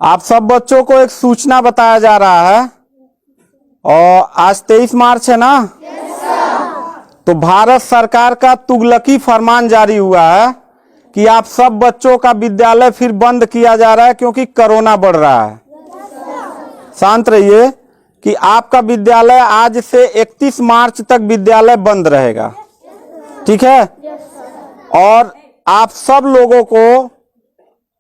आप सब बच्चों को एक सूचना बताया जा रहा है और आज 23 मार्च है ना। तो भारत सरकार का तुगलकी फरमान जारी हुआ है कि आप सब बच्चों का विद्यालय फिर बंद किया जा रहा है क्योंकि कोरोना बढ़ रहा है। शांत रहिए कि आपका विद्यालय आज से 31 मार्च तक विद्यालय बंद रहेगा, ठीक है। और आप सब लोगों को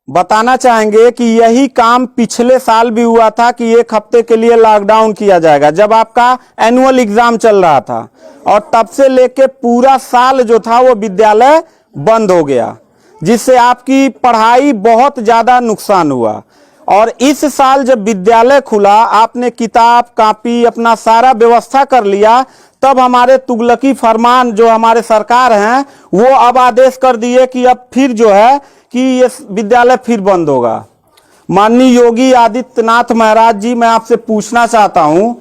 बताना चाहेंगे कि यही काम पिछले साल भी हुआ था कि 1 हफ्ते के लिए लॉकडाउन किया जाएगा जब आपका एनुअल एग्जाम चल रहा था, और तब से लेके पूरा साल जो था वो विद्यालय बंद हो गया, जिससे आपकी पढ़ाई बहुत ज्यादा नुकसान हुआ। और इस साल जब विद्यालय खुला, आपने किताब कॉपी अपना सारा व्यवस्था कर लिया, तब हमारे तुगलकी फरमान जो हमारे सरकार हैं वो अब आदेश कर दिए कि अब फिर जो है कि ये विद्यालय फिर बंद होगा। माननीय योगी आदित्यनाथ महाराज जी, मैं आपसे पूछना चाहता हूं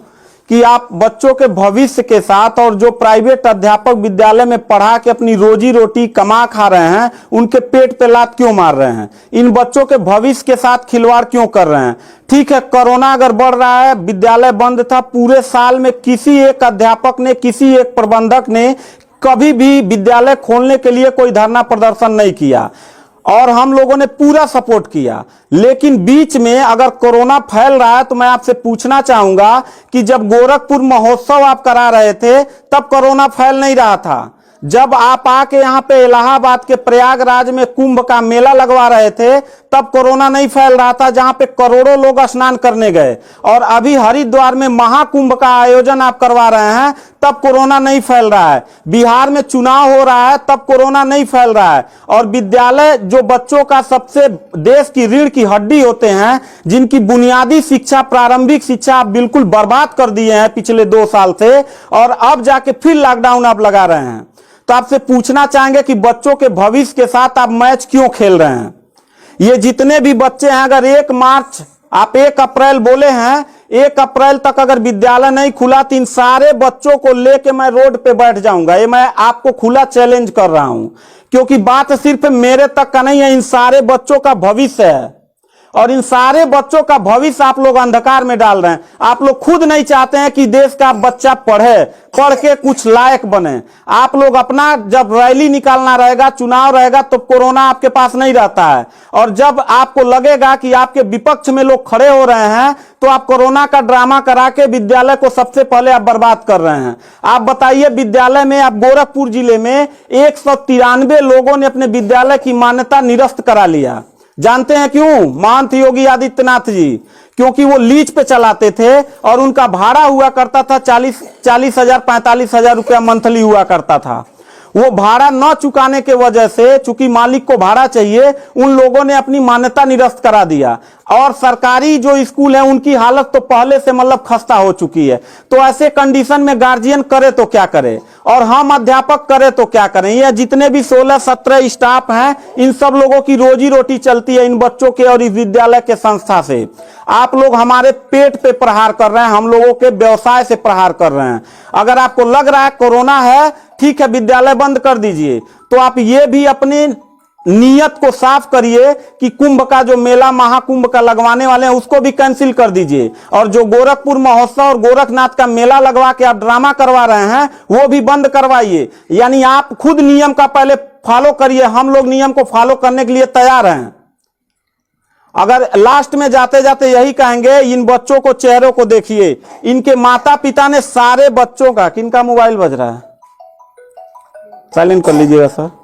कि आप बच्चों के भविष्य के साथ और जो प्राइवेट अध्यापक विद्यालय में पढ़ा के अपनी रोजी रोटी कमा खा रहे हैं, उनके पेट पे लात क्यों मार रहे हैं? इन बच्चों के भविष्य के साथ खिलवाड़ क्यों कर रहे हैं? ठीक है, कोरोना अगर बढ़ रहा है, विद्यालय बंद था, पूरे साल में किसी एक अध्यापक ने, किसी एक प्रबंधक ने कभी भी विद्यालय खोलने के लिए कोई धरना प्रदर्शन नहीं किया और हम लोगों ने पूरा सपोर्ट किया। लेकिन बीच में अगर कोरोना फैल रहा है तो मैं आपसे पूछना चाहूंगा कि जब गोरखपुर महोत्सव आप करा रहे थे तब कोरोना फैल नहीं रहा था। जब आप आके यहाँ पे इलाहाबाद के प्रयागराज में कुंभ का मेला लगवा रहे थे तब कोरोना नहीं फैल रहा था, जहां पे करोड़ों लोग स्नान करने गए। और अभी हरिद्वार में महाकुंभ का आयोजन आप करवा रहे हैं तब कोरोना नहीं फैल रहा है। बिहार में चुनाव हो रहा है तब कोरोना नहीं फैल रहा है। और विद्यालय जो बच्चों का सबसे देश की रीढ़ की हड्डी होते हैं, जिनकी बुनियादी शिक्षा, प्रारंभिक शिक्षा आप बिल्कुल बर्बाद कर दिए हैं पिछले 2 साल से, और अब जाके फिर लॉकडाउन आप लगा रहे हैं। तो आपसे पूछना चाहेंगे कि बच्चों के भविष्य के साथ आप मैच क्यों खेल रहे हैं? ये जितने भी बच्चे हैं, अगर 1 मार्च आप 1 अप्रैल बोले हैं, 1 अप्रैल तक अगर विद्यालय नहीं खुला तो इन सारे बच्चों को लेके मैं रोड पे बैठ जाऊंगा। ये मैं आपको खुला चैलेंज कर रहा हूं, क्योंकि बात सिर्फ मेरे तक का नहीं है, इन सारे बच्चों का भविष्य है और इन सारे बच्चों का भविष्य आप लोग अंधकार में डाल रहे हैं। आप लोग खुद नहीं चाहते हैं कि देश का बच्चा पढ़े, पढ़ के कुछ लायक बने। आप लोग अपना जब रैली निकालना रहेगा, चुनाव रहेगा, तो कोरोना आपके पास नहीं रहता है। और जब आपको लगेगा कि आपके विपक्ष में लोग खड़े हो रहे हैं तो आप कोरोना का ड्रामा करा के विद्यालय को सबसे पहले आप बर्बाद कर रहे हैं। आप बताइए, विद्यालय में आप गोरखपुर जिले में 193 लोगों ने अपने विद्यालय की मान्यता निरस्त करा लिया। जानते हैं क्यों? महंत योगी आदित्यनाथ जी, क्योंकि वो लीज पे चलाते थे और उनका भाड़ा हुआ करता था 40,000 45,000 रुपया मंथली हुआ करता था। वो भाड़ा न चुकाने के वजह से, चूंकि मालिक को भाड़ा चाहिए, उन लोगों ने अपनी मान्यता निरस्त करा दिया। और सरकारी जो स्कूल है उनकी हालत तो पहले से मतलब खस्ता हो चुकी है। तो ऐसे कंडीशन में गार्जियन करे तो क्या करे और हम अध्यापक करे तो क्या करें? ये जितने भी 16-17 स्टाफ हैं, इन सब लोगों की रोजी रोटी चलती है इन बच्चों के और इस विद्यालय के संस्था से। आप लोग हमारे पेट पे प्रहार कर रहे हैं, हम लोगों के व्यवसाय से प्रहार कर रहे हैं। अगर आपको लग रहा है कोरोना है, ठीक है, विद्यालय बंद कर दीजिए, तो आप ये भी अपनी नियत को साफ करिए कि कुंभ का जो मेला, महाकुंभ का लगवाने वाले हैं, उसको भी कैंसिल कर दीजिए। और जो गोरखपुर महोत्सव और गोरखनाथ का मेला लगवा के आप ड्रामा करवा रहे हैं वो भी बंद करवाइए। यानी आप खुद नियम का पहले फॉलो करिए, हम लोग नियम को फॉलो करने के लिए तैयार हैं। अगर लास्ट में जाते जाते यही कहेंगे, इन बच्चों को, चेहरों को देखिए, इनके माता पिता ने सारे बच्चों का, किनका मोबाइल बज रहा है, साइलेंट कर लीजिएगा सर।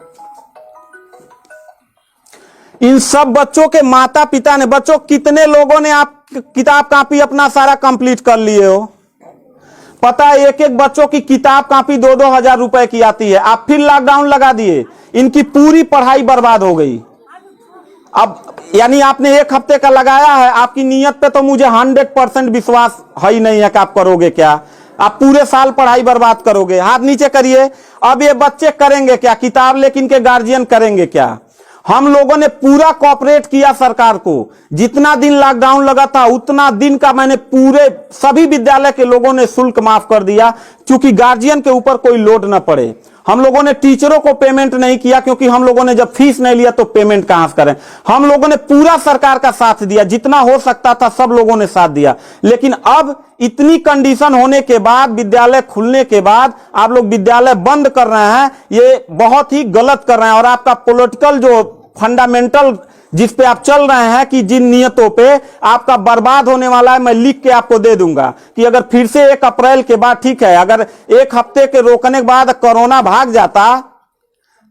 इन सब बच्चों के माता पिता ने, बच्चों कितने लोगों ने आप किताब कॉपी अपना सारा कंप्लीट कर लिए हो? पता है, एक एक बच्चों की किताब कॉपी 2-2 हजार रुपए की आती है। आप फिर लॉकडाउन लगा दिए, इनकी पूरी पढ़ाई बर्बाद हो गई। अब यानी आपने 1 हफ्ते का लगाया है, आपकी नीयत पे तो मुझे 100% विश्वास है ही नहीं है कि आप करोगे क्या। आप पूरे साल पढ़ाई बर्बाद करोगे। हाथ नीचे करिए। अब ये बच्चे करेंगे क्या? किताब लेकिन इनके गार्जियन करेंगे क्या? हम लोगों ने पूरा कोऑपरेट किया सरकार को। जितना दिन लॉकडाउन लगा था उतना दिन का मैंने पूरे सभी विद्यालय के लोगों ने शुल्क माफ कर दिया, क्योंकि गार्जियन के ऊपर कोई लोड न पड़े। हम लोगों ने टीचरों को पेमेंट नहीं किया, क्योंकि हम लोगों ने जब फीस नहीं लिया तो पेमेंट कहां से करें। हम लोगों ने पूरा सरकार का साथ दिया, जितना हो सकता था सब लोगों ने साथ दिया। लेकिन अब इतनी कंडीशन होने के बाद, विद्यालय खुलने के बाद आप लोग विद्यालय बंद कर रहे हैं, ये बहुत ही गलत कर रहे हैं। और आपका पॉलिटिकल जो फंडामेंटल जिस पे आप चल रहे हैं, कि जिन नियतों पे आपका बर्बाद होने वाला है, मैं लिख के आपको दे दूंगा कि अगर फिर से 1 अप्रैल के बाद, ठीक है, अगर 1 हफ्ते के रोकने के बाद कोरोना भाग जाता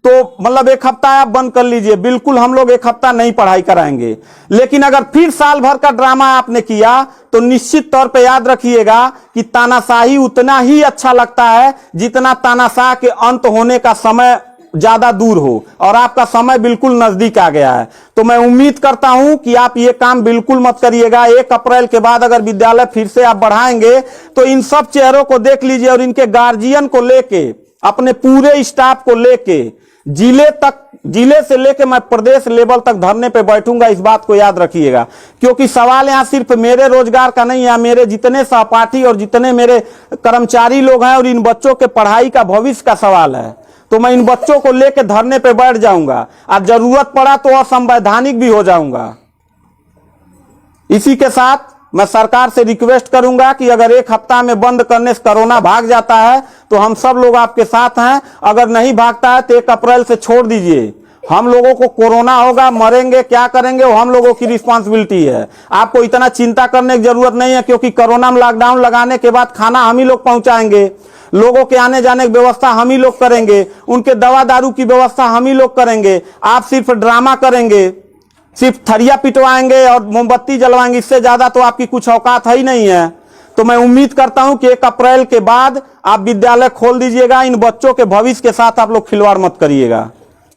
तो मतलब 1 हफ्ता आप बंद कर लीजिए, बिल्कुल हम लोग 1 हफ्ता नहीं पढ़ाई कराएंगे। लेकिन अगर फिर साल भर का ड्रामा आपने किया तो निश्चित तौर पे याद रखिएगा कि तानाशाही उतना ही अच्छा लगता है जितना तानाशाह के अंत होने का समय ज्यादा दूर हो, और आपका समय बिल्कुल नजदीक आ गया है। तो मैं उम्मीद करता हूं कि आप ये काम बिल्कुल मत करिएगा। 1 अप्रैल के बाद अगर विद्यालय फिर से आप बढ़ाएंगे तो इन सब चेहरों को देख लीजिए, और इनके गार्जियन को लेके, अपने पूरे स्टाफ को लेके, जिले से लेके मैं प्रदेश लेवल तक धरने पे बैठूंगा, इस बात को याद रखिएगा। क्योंकि सवाल यहां सिर्फ मेरे रोजगार का नहीं है, मेरे जितने सहपाठी और जितने मेरे कर्मचारी लोग हैं और इन बच्चों के पढ़ाई का भविष्य का सवाल है। तो मैं इन बच्चों को लेकर धरने पे बैठ जाऊंगा, और जरूरत पड़ा तो असंवैधानिक भी हो जाऊंगा। इसी के साथ मैं सरकार से रिक्वेस्ट करूंगा कि अगर 1 हफ्ता में बंद करने से कोरोना भाग जाता है तो हम सब लोग आपके साथ हैं, अगर नहीं भागता है तो 1 अप्रैल से छोड़ दीजिए। हम लोगों को कोरोना होगा, मरेंगे, क्या करेंगे वो हम लोगों की रिस्पांसिबिलिटी है। आपको इतना चिंता करने की जरूरत नहीं है, क्योंकि कोरोना में लॉकडाउन लगाने के बाद खाना हम ही लोग पहुंचाएंगे, लोगों के आने जाने की व्यवस्था हम ही लोग करेंगे, उनके दवा दारू की व्यवस्था हम ही लोग करेंगे। आप सिर्फ ड्रामा करेंगे, सिर्फ थरिया पिटवाएंगे और मोमबत्ती जलवाएंगे, इससे ज्यादा तो आपकी कुछ औकात है ही नहीं है। तो मैं उम्मीद करता हूं कि 1 अप्रैल के बाद आप विद्यालय खोल दीजिएगा। इन बच्चों के भविष्य के साथ आप लोग खिलवाड़ मत करिएगा।